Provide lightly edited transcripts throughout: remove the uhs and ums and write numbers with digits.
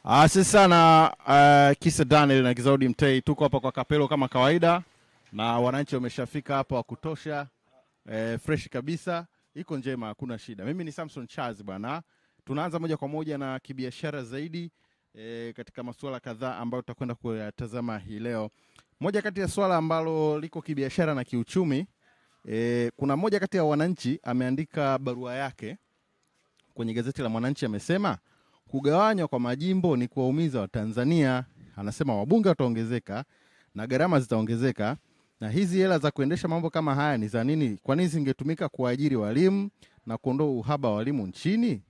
Asante sana Kisa Daniel na Kizaudi Mtei. Tuko hapa kwa Kapelo kama kawaida na wananchi wameshafika hapa wa kutosha, fresh kabisa, iko njema, hakuna shida. Mimi ni Samson Charles bwana. Tunaanza moja kwa moja na kibiashara zaidi katika masuala kadhaa ambayo tutakwenda kuyatazama hii leo. Moja kati ya swala ambalo liko kibiashara na kiuchumi, kuna moja kati ya wananchi ameandika barua yake kwenye gazeti la Mwananchi, amesema kugawanywa kwa majimbo ni kuwaumiza Watanzania. Anasema wabunge wataongezeka na gharama zitaongezeka, na hizi hela za kuendesha mambo kama haya ni za nini? Kwa nini zingetumika kuajiri walimu na kuondoa uhaba wa walimu nchini?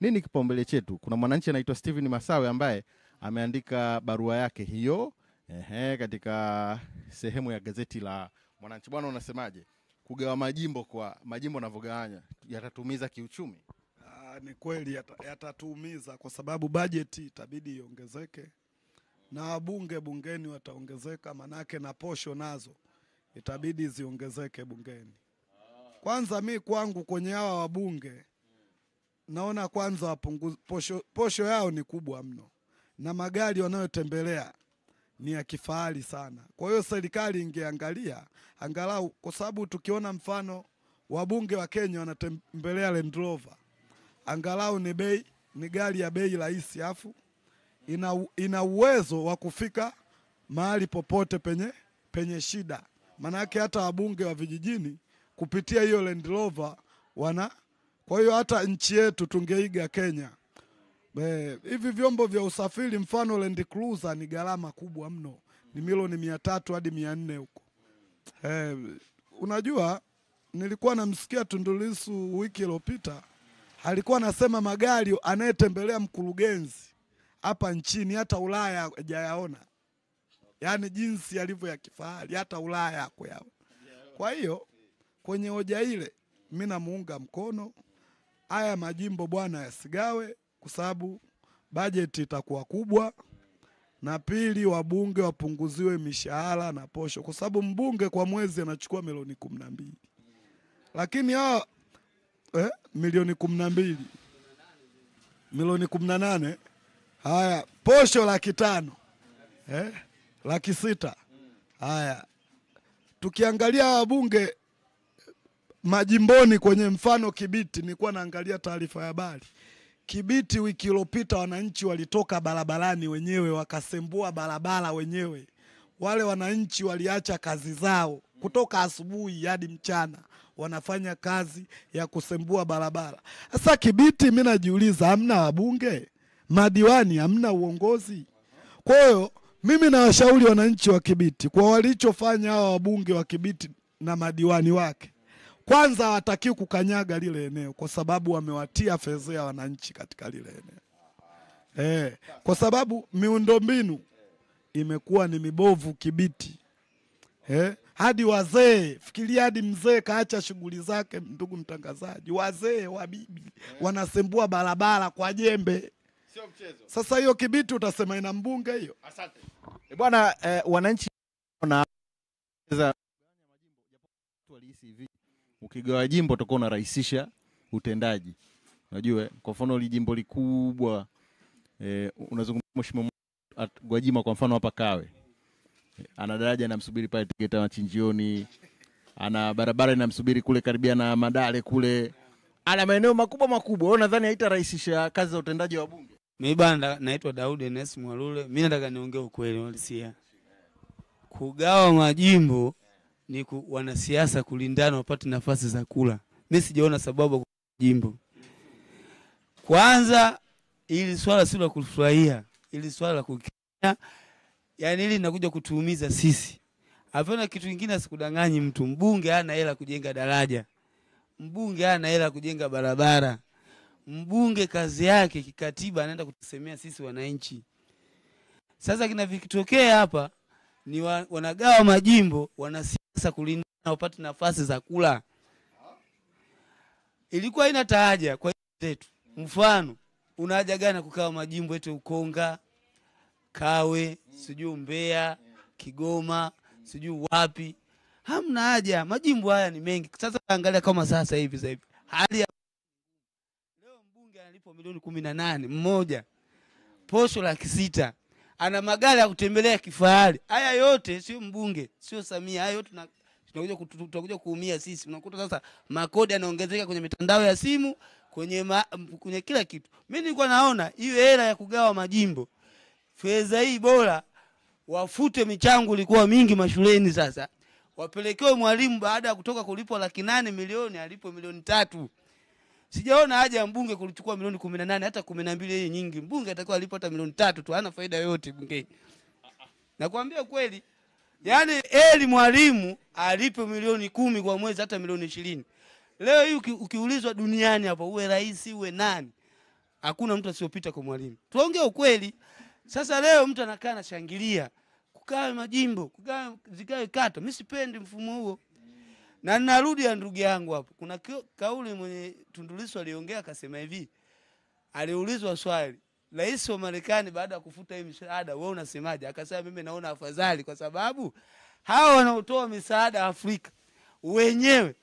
Nini kipaumbele chetu? Kuna mwananchi anaitwa Steven Masawe ambaye ameandika barua yake hiyo katika sehemu ya gazeti la Mwananchi. Bwana, unasemaje? Kugawa majimbo kwa majimbo navogawanya yatatumiza kiuchumi? Ni kweli yatatuumiza kwa sababu bajeti itabidi iongezeke na wabunge bungeni wataongezeka, manake na posho nazo itabidi ziongezeke bungeni. Kwanza mi kwangu kwenye hawa wabunge naona kwanza posho yao ni kubwa mno na magari wanayotembelea ni ya kifahari sana. Kwa hiyo serikali ingeangalia angalau, kwa sababu tukiona mfano wabunge wa Kenya wanatembelea Land Rover, angalau ni gari ya bei rahisi, afu ina uwezo wa kufika mahali popote penye shida. Manake hata wabunge wa vijijini kupitia hiyo Land Rover kwa hiyo hata nchi yetu tungeiga Kenya. Hivi vyombo vya usafiri mfano Land Cruiser ni gharama kubwa mno, ni milioni 300 hadi 400 huko. Unajua nilikuwa namsikia Tundu Lissu wiki iliyopita, alikuwa anasema magari anayetembelea mkurugenzi hapa nchini hata Ulaya hajayaona. Yaani jinsi yalivyo ya kifahari hata Ulaya hakuyaona. Kwa hiyo kwenye hoja ile mimi namuunga mkono. Haya majimbo bwana yasigawe kwa sababu bajeti itakuwa kubwa, na pili wabunge wapunguziwe mishahara na posho kwa sababu mbunge kwa mwezi anachukua milioni 12. Lakini hao milioni 12, milioni 18, haya posho 500,000, 600,000. Haya tukiangalia wabunge majimboni kwenye mfano Kibiti, nilikuwa naangalia taarifa ya habari Kibiti wiki iliyopita, wananchi walitoka barabarani wenyewe wakasembua barabara wenyewe. Wale wananchi waliacha kazi zao kutoka asubuhi hadi mchana wanafanya kazi ya kusembua barabara. Sasa Kibiti mimi najiuliza, hamna wabunge, madiwani, hamna uongozi? Kwa hiyo mimi nawashauri wananchi wa Kibiti kwa walichofanya hawa wabunge wa Kibiti na madiwani wake, kwanza hawataki kukanyaga lile eneo kwa sababu wamewatia fezea wananchi katika lile eneo. Kwa sababu miundombinu imekuwa ni mibovu Kibiti. Hadi wazee, fikiria hadi mzee kaacha shughuli zake, ndugu mtangazaji, wazee wa bibi wanasembua barabara kwa jembe. Sio mchezo. Sasa hiyo Kibiti utasema ina mbunge hiyo? Asante. Bwana, wananchi wanaweza walihisi hivi, ukigawa jimbo utakuwa unarahisisha utendaji. Unajua kwa mfano li jimbo likubwa, unazungumza Mheshimiwa Gwajima kwa mfano hapa Kawe, ana daraja inamsubiri pale Tegeta Machinjioni, ana barabara inamsubiri kule karibia na Madale kule, ana maeneo makubwa. Wewe nadhani haitarahisisha kazi za utendaji wa bunge? Mimi bana naitwa Daudi Enes Mwalule. Mimi nataka niongee ukweli walisia. Kugawa majimbo ni wanasiasa kulindana wapate nafasi za kula. Mimi sijaona sababu kwa jimbo. Kwanza ili swala sio la kufurahia, ili swala la kukenya, yani ili linakuja kutuumiza sisi. Hapana kitu kingine, sikudanganyi mtu. Mbunge hana hela kujenga daraja. Mbunge hana hela kujenga barabara. Mbunge kazi yake kikatiba anaenda kutusemea sisi wananchi. Sasa kinavitokea hapa ni wanagawa majimbo, wanasiasa kulindana wapate nafasi za kula. Ilikuwa ina taaja kwa zetu. Mfano, una haja gani kugawa majimbo eti Ukonga, Kawe, sijui Mbeya, Kigoma, sijui wapi? Hamna haja. Majimbo haya ni mengi. Sasa angalia kama sasa hivi. Hali ya leo mbunge analipo milioni 18 mmoja. posho 600,000. Ana magari ya kutembelea kifahari. Haya yote sio mbunge, sio Samia. Haya yote tunakuja kuumia sisi. Unakuta sasa makodi yanaongezeka kwenye mitandao ya simu, kwenye kila kitu. Mimi nilikuwa naona hiyo hela ya kugawa majimbo, fedha hii bora wafute michango ilikuwa mingi mashuleni sasa. Wapelekewe mwalimu baada ya kutoka kulipwa 800,000 milioni alipo milioni 3. Sijaona haja ya mbunge kulichukua milioni 18 hata 12 yeye nyingi. Mbunge atakuwa alipo hata milioni 3 tu, hana faida yoyote bunge. Nakwambia kweli. Yaani eli mwalimu alipo milioni 10 kwa mwezi hata milioni 20. Leo hii ukiulizwa duniani hapa uwe rais uwe nani, hakuna mtu asiyopita kwa mwalimu. Tuongee ukweli. Sasa leo mtu anakaa na shangilia kugawa majimbo, zikawe kata. Mimi sipendi mfumo huo. Na narudi ya ndugu yangu hapo. Kuna kauli mwenye Tundu Lissu aliongea akasema hivi. Aliulizwa swali, rais wa Marekani baada ya kufuta hii misaada, wewe unasemaje? Akasema mimi naona afadhali kwa sababu hao wanaotoa misaada Afrika wenyewe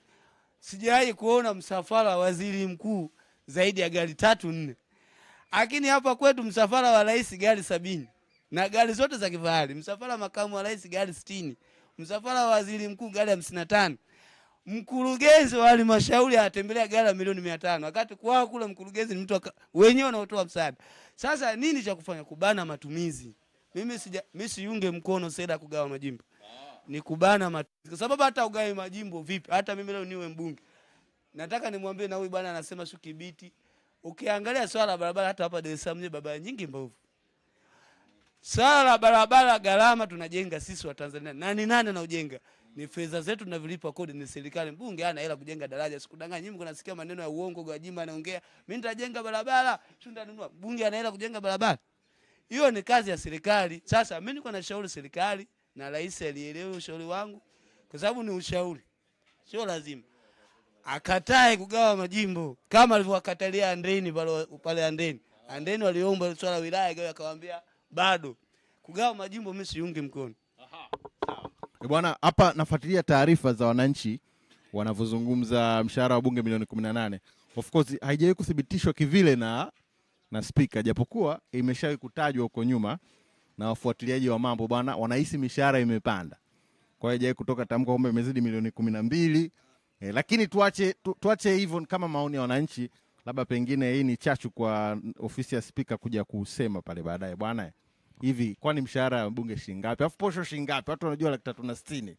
sijawahi kuona msafara wa waziri mkuu zaidi ya gari 3-4. Lakini hapa kwetu msafara wa rais gari 70 na gari zote za kifahari. Msafara makamu wa rais gari 60. Msafara wa waziri mkuu gari 55. Mkurugenzi wa halmashauri anatembelea gari ya milioni 500. Wakati kwao kule mkurugenzi ni mtu wenyewe wanaotoa msaada. Sasa nini cha kufanya? Kubana matumizi. Mimi siunge mkono sera kugawa majimbo. Ni kubana matumizi. Kwa sababu hata ugawe majimbo vipi? Hata mimi leo niwe mbunge. Nataka nimwambie na huyu bwana anasema sio Kibiti. Ukiangalia swala la barabara hata hapa Dar es Salaam barabara nyingi mbovu. Swala la barabara gharama tunajenga sisi wa Tanzania. Nani anaojenga? Ni fedha zetu tunavilipa kodi, ni serikali. Mbunge hana hela kujenga daraja. Sikudanganya nyinyi, mnasikia maneno ya uongo Gwajima anaongea. Mimi nitajenga barabara, sio nitanunua. Mbunge ana hela kujenga barabara. Hiyo ni kazi ya serikali. Sasa mimi niko na shauri serikali na rais alielewe ushauri wangu kwa sababu ni ushauri. Sio lazima akatae kugawa majimbo kama alivyowakatalia Andeni pale Andeni. Andeni waliomba swala wilaya gawa akawaambia bado. Kugawa majimbo mimi siungi mkono. Bwana, hapa nafuatilia taarifa za wananchi wanavyozungumza mshahara wa bunge milioni 18. Of course haijawahi kuthibitishwa kivile na speaker, japokuwa imeshawahi kutajwa huko nyuma na wafuatiliaji wa mambo bwana, wanahisi mishahara imepanda. Kwa hiyo haijawahi kutoka tamko kwamba imezidi milioni 12. Lakini tuache hivyo kama maoni ya wananchi, labda pengine hii ni chachu kwa ofisi ya speaker kuja kusema pale baadaye bwana. Hivi kwani mshahara wa bunge shilingi ngapi? Alafu posho shilingi ngapi? Watu wanajua 360.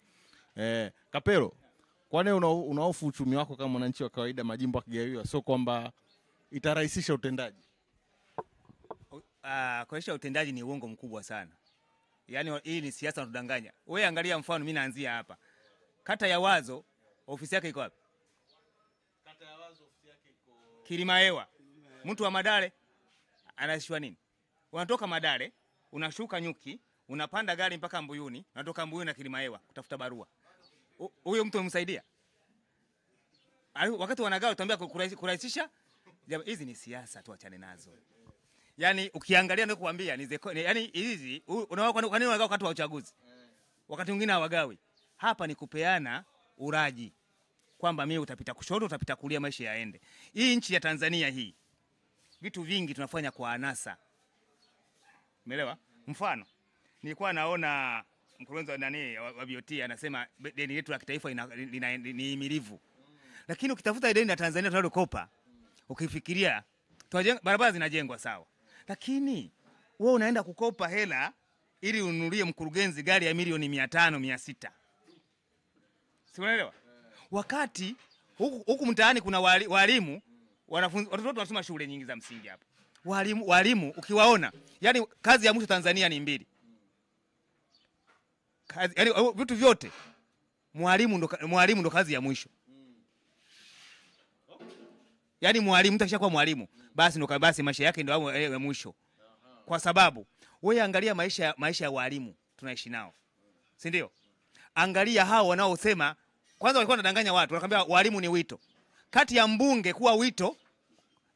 Kapelo, kwani unahofu uchumi wako kama mwananchi wa kawaida majimbo yakigawiwa, sio kwamba itarahisisha utendaji? Kuisha utendaji ni uongo mkubwa sana. Yaani hii ni siasa tunadanganya. Wewe angalia mfano, mimi naanzia hapa. Kata ya Wazo ofisi yake iko wapi? Kata ya Wazo ofisi yake iko Kilimahewa. Mtu wa Madale anashishwa nini? Unatoka Madale, unashuka Nyuki, unapanda gari mpaka Mbuyuni, unatoka Mbuyuni na Kilimahewa kutafuta barua. Huyo mtu umemsaidia? Wakati wanagawa tuambia kurahisisha. Hizi ni siasa, tuachane nazo. Yaani ukiangalia ndio kuambia yaani hizi unaona kwa nini wanagawa wakati wa uchaguzi? Wakati mwingine hawagawi. Hapa ni kupeana uraji. Kwamba mimi utapita kushoto, utapita kulia, maisha yaende. Hii nchi ya Tanzania hii vitu vingi tunafanya kwa anasa. Umeelewa? Mfano, nilikuwa naona mkurugenzi wa BOT anasema deni letu la kitaifa ni himilivu. Lakini ukitafuta deni la Tanzania tunalokopa, ukifikiria barabara zinajengwa sawa. Lakini wewe unaenda kukopa hela ili ununulie mkurugenzi gari ya milioni 500, 600. Si unaelewa? Wakati huku mtaani kuna walimu, wanafunzi, watoto wanasoma shule nyingi za msingi hapa. Walimu ukiwaona, yani kazi ya mwisho Tanzania ni 2. Yaani vitu vyote mwalimu ndo kazi ya mwisho. Yaani mwalimu mtakishakuwa mwalimu, basi maisha yake ndio ya mwisho. Kwa sababu wewe angalia maisha ya walimu tunaishi nao. Si ndio? Angalia hao wanaosema kwanza walikuwa wanadanganya watu, wanakuambia walimu ni wito. Kati ya mbunge kuwa wito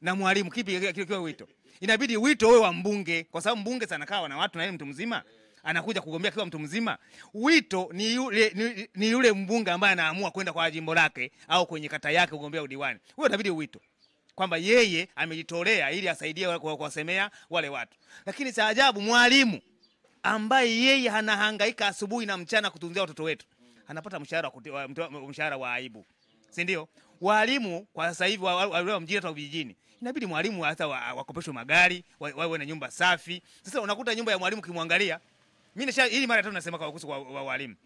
na mwalimu kipi kiwe wito? Inabidi wito wewe wa mbunge, kwa sababu mbunge sana kawa na watu na yeye mtu mzima anakuja kugombea kiwa mtu mzima. Wito ni yule mbunge ambaye anaamua kwenda kwa jimbo lake au kwenye kata yake kugombea udiwani. Huyo inabidi wito. kwamba yeye amejitolea ili asaidie kuwasemea wale watu. Lakini cha ajabu, mwalimu ambaye yeye anahangaika asubuhi na mchana kutunzia watoto wetu anapata mshahara wa aibu, si ndio? Walimu kwa sasa hivi wale mjini hata vijijini inabidi mwalimu hata wakopeshwe magari, wawe na nyumba safi. Sasa unakuta nyumba ya mwalimu kimwangalia, mimi hili mara tatu nasema kwa kuhusu walimu.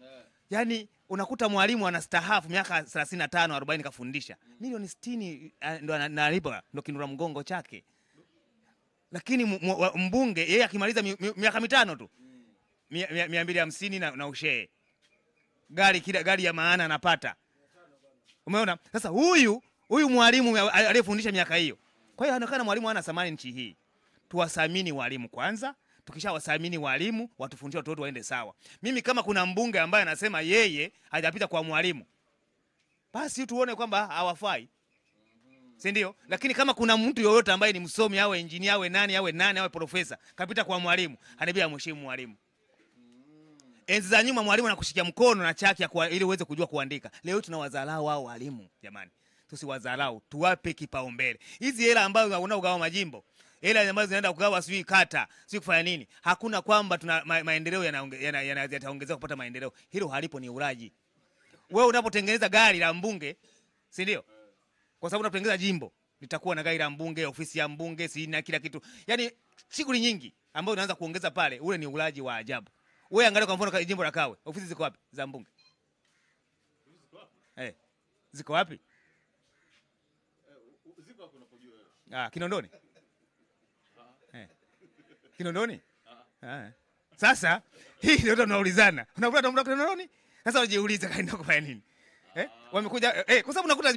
Yaani unakuta mwalimu anastaafu miaka 35 40 kafundisha. Milioni 60 ndo analipa, ndo kinura mgongo chake. Lakini mbunge yeye akimaliza miaka 5 tu 250 na ushee. Gari ya maana anapata. Umeona? Sasa huyu mwalimu aliyefundisha miaka hiyo. Kwa hiyo anaonekana mwalimu hana thamani nchi hii. Tuwasamini walimu kwanza. Tukishawasamini walimu, watufundishe watoto waende sawa. Mimi kama kuna mbunge ambaye anasema yeye hajapita kwa mwalimu, basi tuone kwamba hawafai. Si ndio? Lakini kama kuna mtu yoyote ambaye ni msomi au engineer au nani au profesa kapita kwa mwalimu, anabia mheshimu mwalimu. Enzi za nyuma mwalimu anakushikia mkono na chaki ili uweze kujua kuandika. Leo tunawadharau wao walimu, jamani. Tusiwadharau, tuwape kipaumbele. Hizi hela ambazo unaugawa majimbo, hela ambazo zinaenda kugawa sijui kata, sijui kufanya nini, hakuna kwamba tuna maendeleo yataongezeka kupata maendeleo. Hilo halipo, ni uraji. Wewe unapotengeneza gari la mbunge, si ndio? Kwa sababu unapotengeneza jimbo, litakuwa na gari la mbunge, ofisi ya mbunge, si na kila kitu. Yaani shughuli nyingi ambazo unaanza kuongeza pale, ule ni uraji wa ajabu. Wewe angalia kwa mfano jimbo la Kawe, ofisi ziko wapi za mbunge? Ziko wapi? Ziko hapo unapojua. Kinondoni. Kinondoni? Sasa hii ndio tunaulizana. Unakuta mtu Kinondoni? Sasa unajiuliza kaenda kufanya nini? Wamekuja kwa sababu unakuta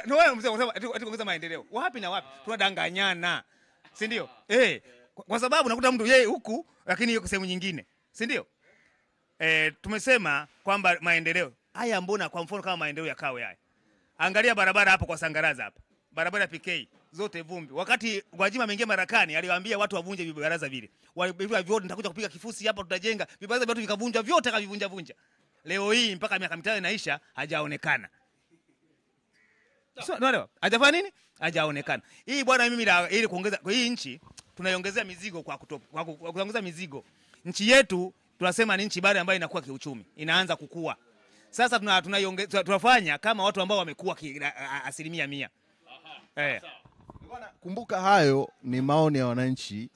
no wewe mzee unasema tuongeza maendeleo. Wapi na wapi? Tunadanganyana. Si ndio? Kwa sababu unakuta mtu yeye huku lakini yuko sehemu nyingine. Si ndio? Tumesema kwamba maendeleo haya, mbona kwa mfano kama maendeleo ya Kawe haya. Angalia barabara hapo kwa Sangaraza hapa. Barabara PK zote vumbi. Wakati Gwajima ameingia Marekani aliwaambia watu wavunje vibaraza vile. Walivyo vyote nitakuja kupiga kifusi hapa tutajenga. Vibaraza vyote vikavunja vyote akavivunja. Leo hii mpaka miaka 5 inaisha hajaonekana. Unaelewa? Hajafanya nini? Hajaonekana. Hii bwana mimi ili kuongeza kwa hii nchi tunaiongezea mizigo kwa kuongeza mizigo. Nchi yetu tunasema ni nchi bado ambayo inakuwa kiuchumi, inaanza kukua. Sasa tunafanya kama watu ambao wamekuwa 100%. Kumbuka hayo ni maoni ya wananchi.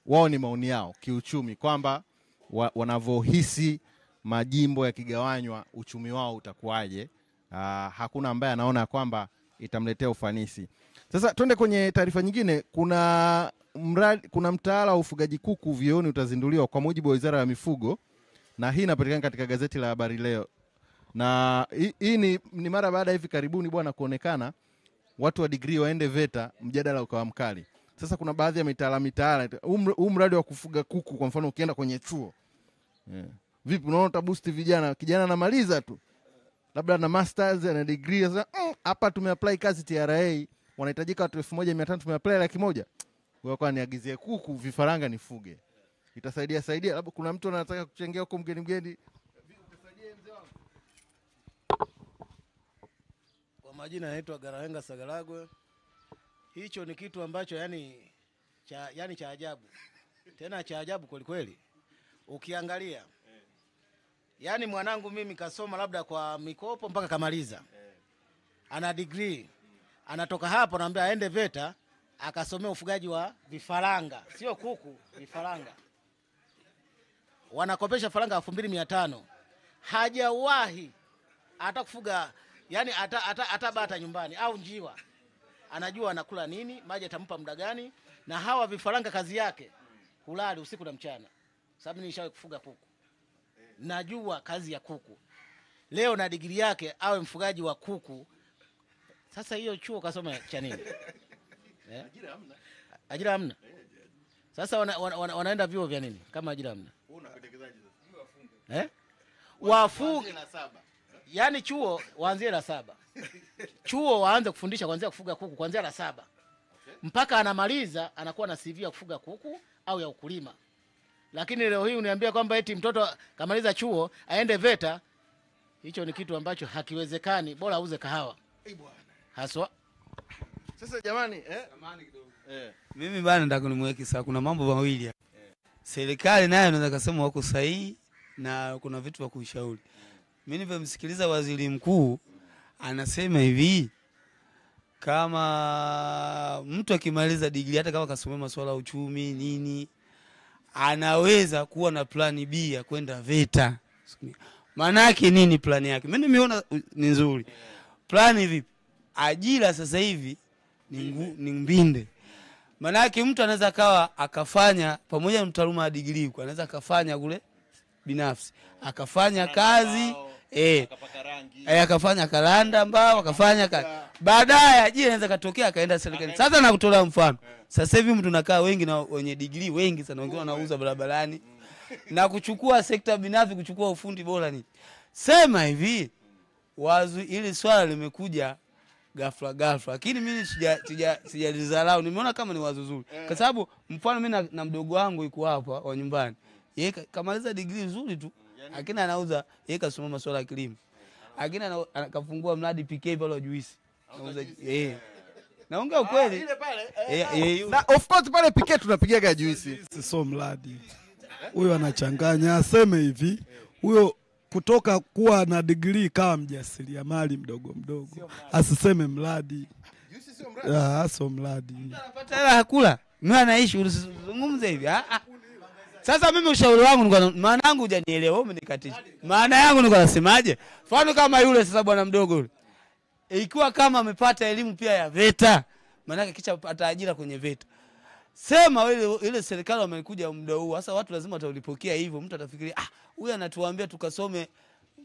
Wao ni maoni yao kiuchumi kwamba wanavyohisi majimbo yakigawanywa uchumi wao utakuwaje. Hakuna ambaye anaona kwamba itamletea ufanisi. Sasa twende kwenye taarifa nyingine. Kuna mtaala wa ufugaji kuku vioni utazinduliwa kwa mujibu wa Wizara ya Mifugo, na hii inapatikana katika gazeti la Habari Leo. Na hii ni mara baada hivi karibuni bwana kuonekana watu wa degree waende VETA, mjadala ukawa mkali. Sasa kuna baadhi ya mitaala huu mradi wa kufuga kuku kwa mfano ukienda kwenye chuo. Vipi unaona utaboost vijana? Kijana anamaliza tu labda na masters na degree, sasa hapa tumeapply kazi TRA wanahitajika watu 1500, tumeapply 100,000. Wewe kwa niagizie kuku vifaranga nifuge. Itasaidia. Labda kuna mtu anataka kuchangia huko mgeni. Utasaidie mzee wangu? Kwa majina naitwa Garahenga Sagalagwe. Hicho ni kitu ambacho yani cha ajabu. Tena cha ajabu kweli kweli. Ukiangalia yani mwanangu mimi kasoma labda kwa mikopo mpaka kamaliza. Ana degree. Anatoka hapo naambia aende VETA akasomea ufugaji wa vifaranga, sio kuku, vifaranga. Wanakopesha faranga 2500. Hajawahi hata kufuga yani hata bata nyumbani au njiwa. Anajua anakula nini, maji atampa muda gani, na hawa vifaranga kazi yake kulali usiku na mchana. Sababu nilishawahi kufuga kuku. Najua kazi ya kuku. Leo na degree yake awe mfugaji wa kuku. Sasa hiyo chuo kasoma cha nini? Ajira hamna. Sasa wanaenda vyuo vya nini kama ajira hamna? Unapendekezaje sasa? Wafunge la 7. Yaani chuo waanzie la 7. Chuo waanze kufundisha kuanzia kufuga kuku kuanzia la 7. Mpaka anamaliza anakuwa na CV ya kufuga kuku au ya ukulima. Lakini leo hii uniambia kwamba eti mtoto kamaliza chuo aende VETA, hicho ni kitu ambacho hakiwezekani. Bora auze kahawa. Haswa Sasa jamani, Mimi bana nataka nimweke sawa, kuna mambo mawili hapa. Serikali nayo naweza kusema wako sahihi na kuna vitu vya kuishauri. Mimi nimemsikiliza waziri mkuu anasema hivi, kama mtu akimaliza degree hata kama kasomea masuala ya uchumi nini, anaweza kuwa na plan B ya kwenda VETA. Maana yake nini plan yake? Mimi nimeona ni nzuri. Plan vipi? Ajira sasa hivi ni mbinde. Maana yake mtu anaweza kawa akafanya pamoja na mtaaluma wa degree, anaweza akafanya kule binafsi, akafanya kazi akapaka rangi, akafanya kalanda mbao, akafanya kazi. Baadaye ajira inaweza katokea akaenda serikali. Sasa nakutolea mfano. Sasa hivi mtu nakaa wengi na wenye degree wengi sana, wengine wanauza barabarani na kuchukua sekta binafsi, kuchukua ufundi bora nini. Sema hivi, wazo ili swala limekuja ghafla, lakini mimi sijalizarau, nimeona kama ni wazo zuri. Kwa sababu mfano mimi na mdogo wangu yuko hapa wa nyumbani, yeye kamaliza degree nzuri tu, lakini anauza, yeye kasoma masuala ya kilimo, lakini akafungua mradi PK pale juisi, anauza naongea ukweli ile pale na of course pale PK tunapigaga juisi, sio mradi. Huyo anachanganya, aseme hivi, huyo kutoka kuwa na degree kama mjasiriamali mdogo, asiseme mradi. juisi sio mradi, sio mradi. anapata hela hakula, mimi anaishi, usizungumze hivi. Sasa mimi ushauri wangu ni, maana yangu hujanielewa, wewe umenikatisha. Maana yangu ni nasemaje? Mfano kama yule sasa bwana mdogo yule, ikiwa kama amepata elimu pia ya VETA, maana yake kisha pata ajira kwenye VETA. Sema ile serikali wamekuja muda huu, sasa watu lazima watalipokea hivyo. Mtu atafikiria huyu anatuambia tukasome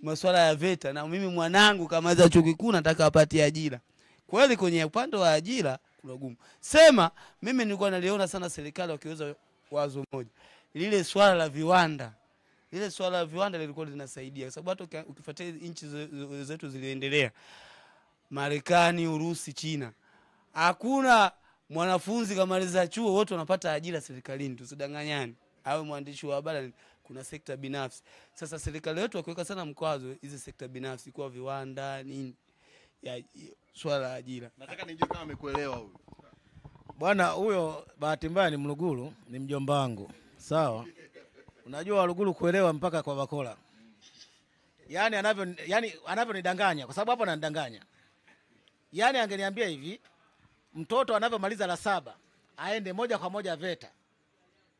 masuala ya VETA, na mimi mwanangu kama za chuo kikuu nataka apate ajira. Kweli kwenye upande wa ajira kuna gumu. Sema mimi nilikuwa naliona sana serikali wakiweza wazo moja, lile swala la viwanda. Ile swala la viwanda lilikuwa linasaidia, kwa sababu hata ukifuatia nchi zetu ziliendelea, Marekani, Urusi, China, hakuna mwanafunzi kamaliza chuo wote wanapata ajira serikalini, tusidanganyane. Awe mwandishi wa habari, kuna sekta binafsi. Sasa serikali yetu wakiweka sana mkwazo hizi sekta binafsi kwa viwanda nini, ya swala la ajira. Nataka nijue kama amekuelewa huyu Bwana huyo bahati mbaya ni Mluguru, ni mjomba wangu. Sawa? Unajua Waluguru kuelewa mpaka kwa bakola. Yaani anavyonidanganya, kwa sababu hapo ananidanganya. Yaani angeniambia hivi, mtoto anavyomaliza la 7 aende moja kwa moja VETA.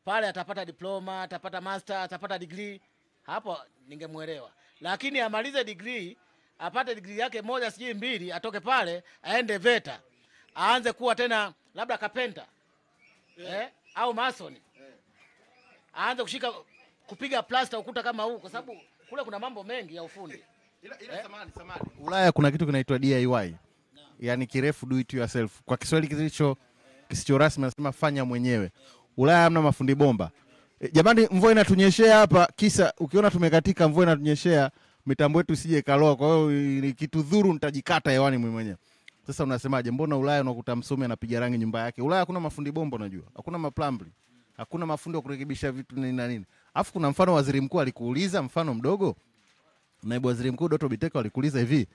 Pale atapata diploma, atapata master, atapata degree, hapo ningemuelewa. Lakini amalize degree, apate degree yake moja sijui 2, atoke pale aende VETA. Aanze kuwa tena labda kapenta. Au mason. Aanze kupiga plaster ukuta kama huu, kwa sababu kule kuna mambo mengi ya ufundi. Ila samani. Ulaya kuna kitu kinaitwa DIY. Yaani kirefu do it yourself. Kwa Kiswahili kisicho rasmi nasema fanya mwenyewe. Ulaya hamna mafundi bomba. Jamani, mvua inatunyeshea hapa, kisa ukiona tumekatika mvua inatunyeshea, mitambo yetu isije ikaloa, kwa hiyo nikitudhuru nitajikata hewani mimi mwenyewe. Sasa unasemaje, mbona Ulaya unakuta msomi anapiga rangi nyumba yake? Ulaya hakuna mafundi bomba unajua. Hakuna maplumbing. Hakuna mafundi wa kurekebisha vitu nini na nini. Alafu kuna mfano waziri mkuu alikuuliza, mfano mdogo. Naibu waziri mkuu Doto Biteko alikuuliza hivi,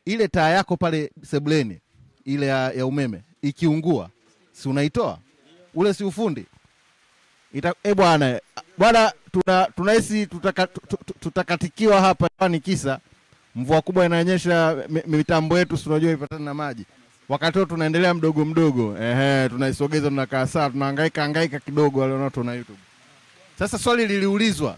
ile taa yako pale sebuleni ile ya umeme ikiungua, si unaitoa? Ule si ufundi? Bwana tunahisi tutakatikiwa hapa ni kisa mvua kubwa inanyesha, mitambo yetu si unajua ipatana na maji. Wakati tunaendelea mdogo, tunaisogeza, tunakaa saa, tunahangaika kidogo, wale watu na YouTube. Sasa swali liliulizwa,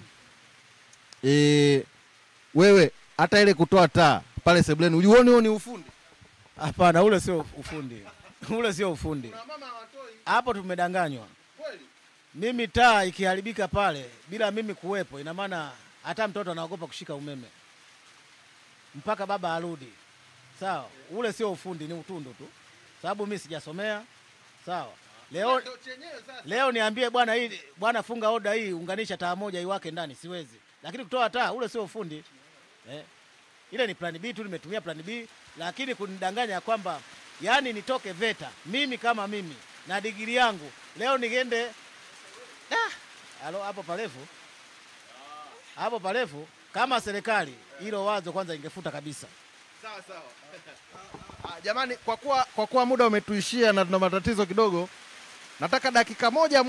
wewe hata ile kutoa taa pale sebuleni ulioni huo ni ufundi? Hapana, ule sio ufundi. Ule sio ufundi. Hapo tumedanganywa. Kweli? Mimi taa ikiharibika pale bila mimi kuwepo, ina maana hata mtoto anaogopa kushika umeme mpaka baba arudi. Sawa? Ule sio ufundi, ni utundu tu. Sababu mimi sijasomea. Sawa? Leo niambie bwana funga oda hii, unganisha taa moja iwake ndani, siwezi. Lakini kutoa taa ule sio ufundi. Ile ni plan B tu, nimetumia plan B, lakini kunidanganya kwamba yani nitoke VETA mimi kama mimi na degree yangu leo niende hapo parefu kama serikali hilo wazo kwanza ingefuta kabisa. Sawa sawa. Jamani, kwa kuwa muda umetuishia na tuna matatizo kidogo, nataka dakika moja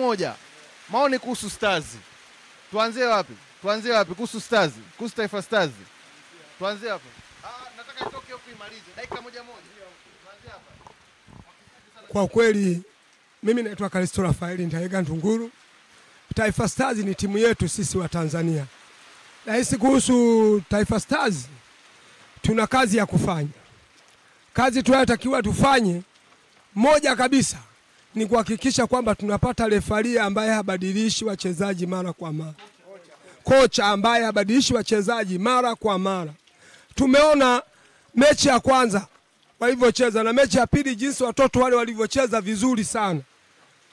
maoni kuhusu Stars. Tuanzie wapi kuhusu Stars? Kuhusu Taifa Stars. Tuanzie hapa. Nataka itoke huko imalize. Dakika moja. Tuanzie hapa. Kwa kweli mimi naitwa Kalisto Rafaeli Ndaiga Ntunguru. Taifa Stars ni timu yetu sisi wa Tanzania. Nahisi kuhusu Taifa Stars tuna kazi ya kufanya. Kazi tunayotakiwa tufanye moja kabisa ni kuhakikisha kwamba tunapata refari ambaye habadilishi wachezaji mara kwa mara. Kocha ambaye habadilishi wachezaji mara kwa mara. Tumeona mechi ya kwanza walivyocheza na mechi ya pili jinsi watoto wale walivyocheza vizuri sana.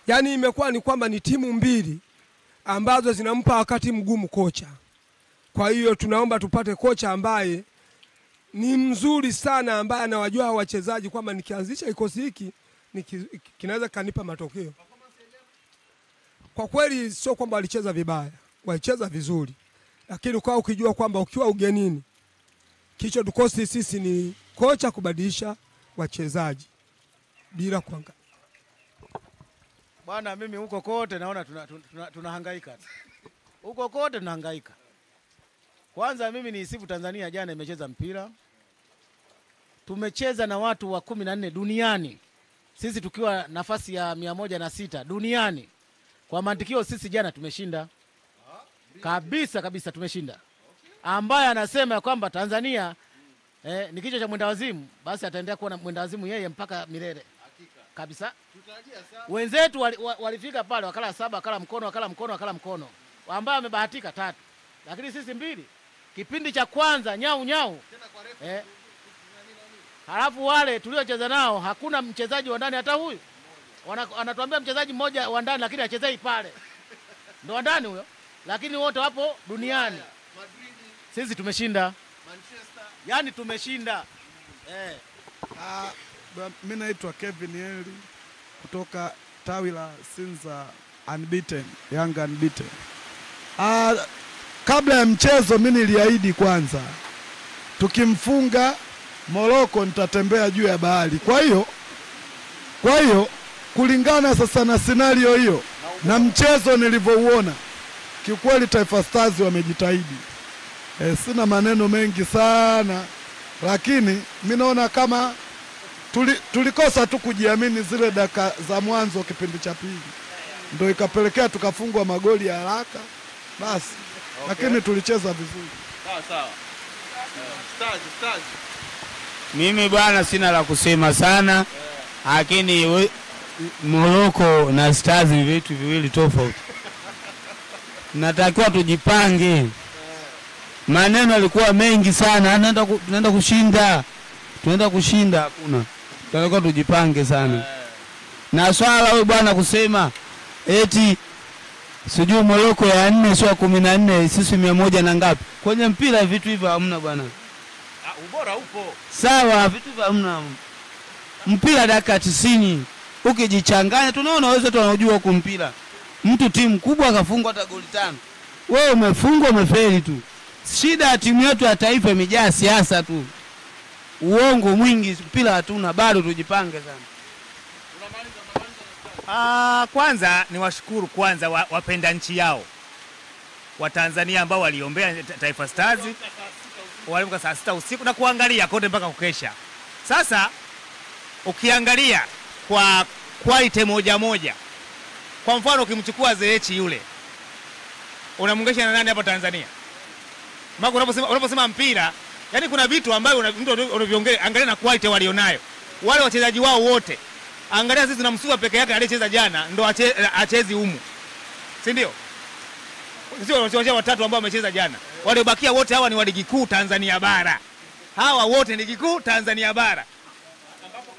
Yaani imekuwa ni kwamba ni timu mbili ambazo zinampa wakati mgumu kocha. Kwa hiyo tunaomba tupate kocha ambaye ni mzuri sana, ambaye anawajua wachezaji kwamba nikianzisha kikosi hiki kinaweza kanipa matokeo. Kwa kweli sio kwamba walicheza vibaya, walicheza vizuri. Lakini kwa ukijua kwamba ukiwa ugenini kicho tukosi sisi ni kocha kubadilisha wachezaji bila kuangalia. Bwana, mimi huko kote naona tunahangaika. Huko kote tunahangaika. Kwanza mimi ni isifu Tanzania jana imecheza mpira. Tumecheza na watu wa 14 duniani. Sisi tukiwa nafasi ya 106 duniani. Kwa mantikio sisi jana tumeshinda. Kabisa tumeshinda. Ambaye anasema kwamba Tanzania ni kichwa cha mwenda wazimu, basi ataendelea kuwa mwenda wazimu yeye mpaka milele. Kabisa. Wenzetu walifika pale wakala 7, wakala mkono. Ambaye amebahatika 3. Lakini sisi 2. Kipindi cha kwanza nyau. Halafu wale tuliocheza nao hakuna mchezaji wa ndani hata huyu. Anatuambia mchezaji mmoja wa ndani lakini achezei pale. Ndio wa ndani huyo. Lakini wote wapo duniani. Sisi tumeshinda. Manchester. Yaani tumeshinda. Mimi naitwa Kevin Eli kutoka tawi la Sinza Unbeaten, Yanga Unbeaten. Kabla ya mchezo mimi niliahidi kwanza tukimfunga Morocco nitatembea juu ya bahari. Kwa hiyo kulingana sasa na scenario hiyo na mchezo nilivyouona, kiukweli Taifa Stars wamejitahidi. Sina maneno mengi sana, lakini mimi naona kama tulikosa tu kujiamini zile dakika za mwanzo kipindi cha pili. Ndio ikapelekea tukafungwa magoli ya haraka. Basi. Okay. Lakini tulicheza vizuri. Sawa. Stars. Mimi bwana sina la kusema sana. Lakini Morocco na Stars ni vitu viwili tofauti. Natakiwa tujipange. Maneno yalikuwa mengi sana. Tunaenda kushinda hakuna. Tunatakiwa tujipange sana. Na swala wewe bwana kusema eti sijui Morocco ya 4 sio 14 sisi 100 na ngapi. Kwenye mpira vitu hivyo hamna bwana. Ubora upo. Sawa, vitu hivyo hamna. Mpira dakika 90. Ukijichanganya tunaona wewe tu unajua kumpira. Mtu timu kubwa akafungwa hata goli 5. Wewe umefungwa umefeli tu. Shida ya timu yetu ya taifa imejaa siasa tu. Uongo mwingi, mpira hatuna, bado tujipange sana. Kwanza ni washukuru kwanza wapenda nchi yao wa Tanzania ambao waliombea Taifa Stars waliamka saa 6 usiku na kuangalia kote mpaka kukesha. Sasa ukiangalia kwa quality moja, kwa mfano ukimchukua Zeechi yule unamngesha na nani hapa Tanzania? Mako unaposema mpira, yani kuna vitu ambavyo mtu unaviongea, angalia na quality walionayo wale wachezaji wao wote. Angalia sisi na Msuva peke yake aliyecheza jana ndo achezi humu. Si ndio? Sio wachezaji watatu ambao wamecheza jana. Waliobakia wote hawa ni wa ligi kuu Tanzania bara. Hawa wote ni ligi kuu Tanzania bara. Ambapo